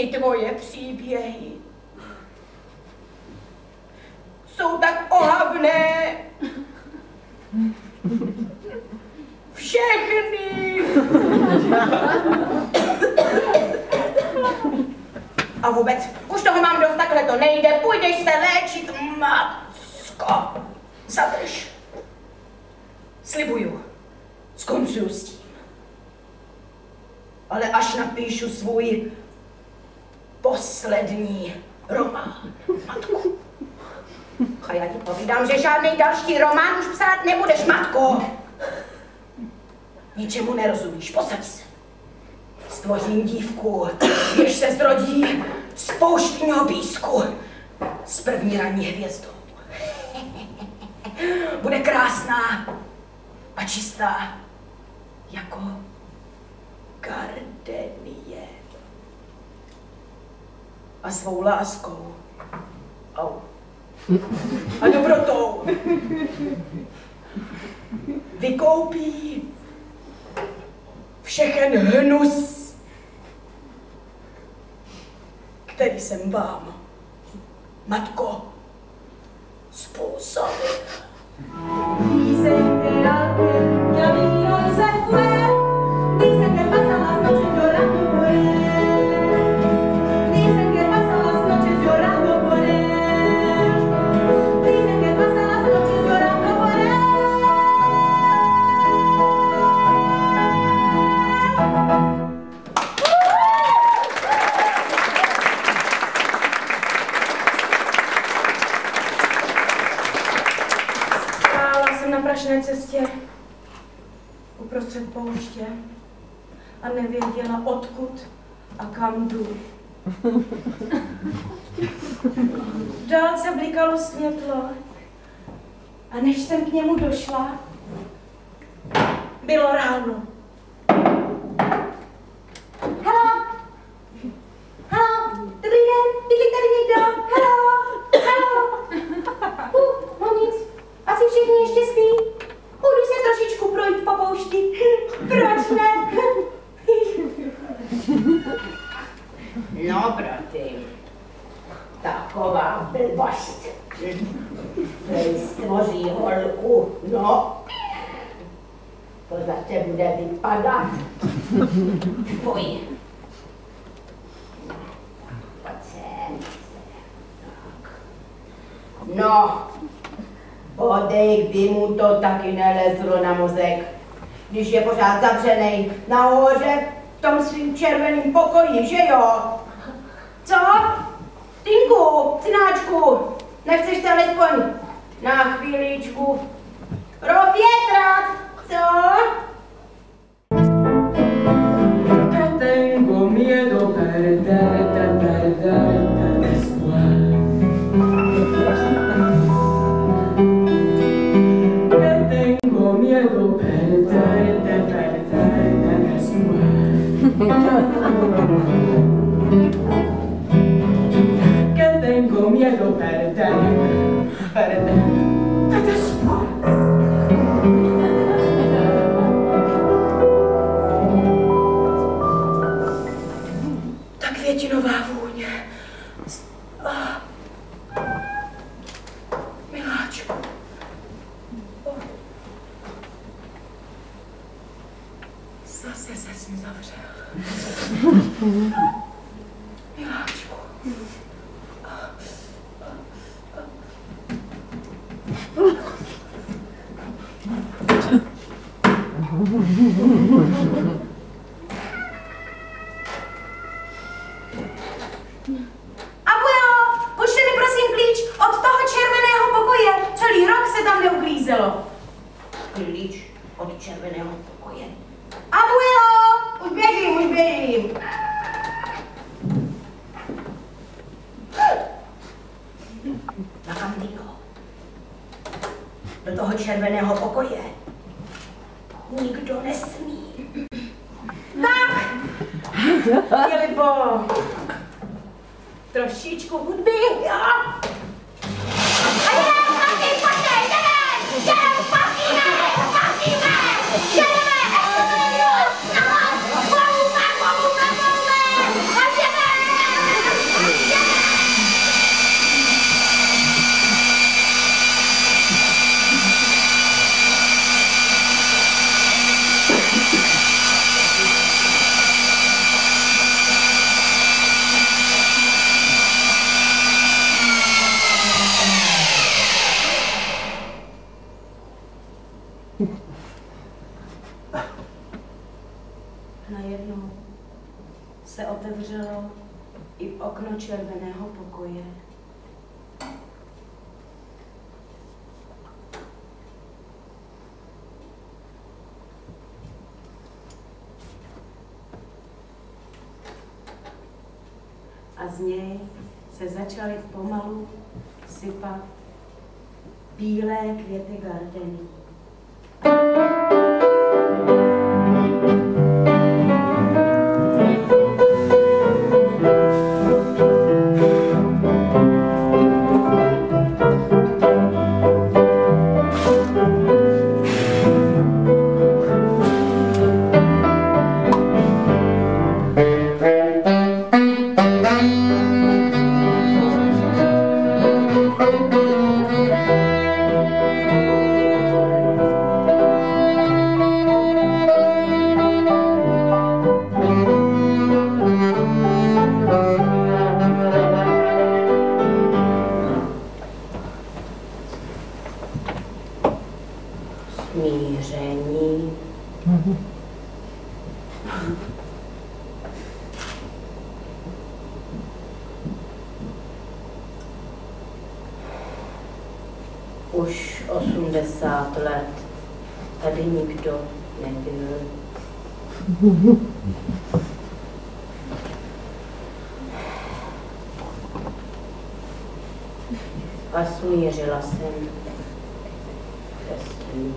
ty tvoje příběhy jsou tak ohavné. Všechny. A vůbec, už toho mám dost, takhle to nejde, půjdeš se léčit, Macko. Zadrž. Slibuju, skoncuju s tím. Ale až napíšu svůj poslední román, Matko. A já ti povídám, že žádný další román už psát nebudeš, Matko. Ničemu nerozumíš, posaď se. Stvořím dívku, jež se zrodí z pouštního písku s první ranní hvězdou. Bude krásná a čistá jako gardenie. A svou láskou a dobrotou vykoupí všechen hnus, který jsem vám, Matko, způsobil. Cestě uprostřed pouště a nevěděla, odkud a kam jdu. V dálce blikalo světlo a než jsem k němu došla, bylo ráno. Haló! Haló! Dobrý den, bydlí tady někdo? Haló! Haló! No nic, asi všichni ještě spí. Budu se trošičku projít po poušti. Proč ne? No, proti. Taková blbost. Stvoří holku. No. To zase bude vypadat. Fuj. Pojď sem. Tak. No. Bodejk by mu to taky nelezlo na mozek, když je pořád zavřenej nahoře v tom svým červeným pokoji, že jo? Co? Tinku, synáčku, nechceš se alespoň na chvíličku provětrat, co? Tengo miedo perderte después. Miedo perderte después. Que tengo miedo perderte después. Ta květinová vůně. Miláčku. Zase ses mi zavřel. Miláčku. Abuelo, pošli mi prosím klíč od toho červeného pokoje. Celý rok se tam neuklízelo. Klíč od červeného pokoje. Abuelo, už běžím. Na kantýnu. Do toho červeného pokoje nikdo nesmí. Tak, Filipo, trošičku hudby, jo? A jdeme, pojďte, jdeme, spasíme, jdeme! najednou se otevřelo i okno červeného pokoje. A z něj se začaly pomalu sypat bílé květy gardeny. Smíření. Už 80 let tady nikdo nebyl. A smířila jsem se s tím.